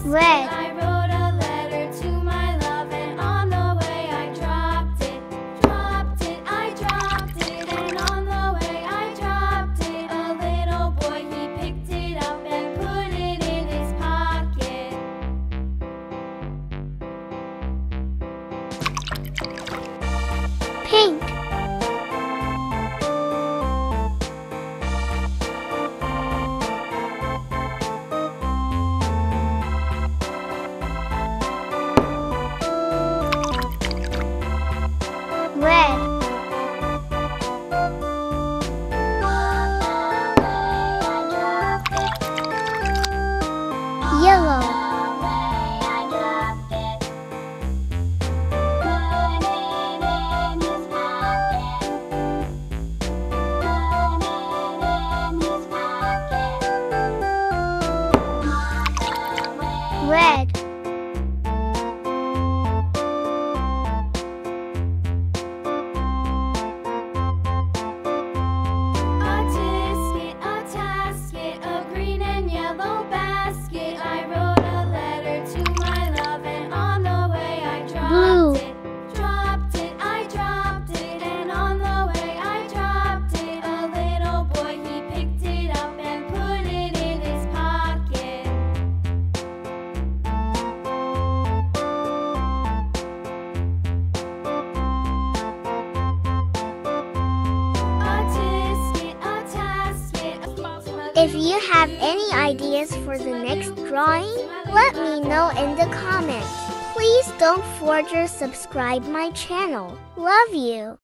Red. I wrote a letter to my love, and on the way I dropped it. I dropped it, and on the way I dropped it. A little boy, he picked it up and put it in his pocket. Pink. Red. Yellow. Red. A tasket, a green and yellow basket. I wrote a letter to my love, and on the way I Blue. dropped it. I dropped it, and on the way I dropped it. A little boy, he picked it up and put it in his pocket. A tasket. If you have any ideas for the next drawing, let me know in the comments. Please don't forget to subscribe my channel. Love you.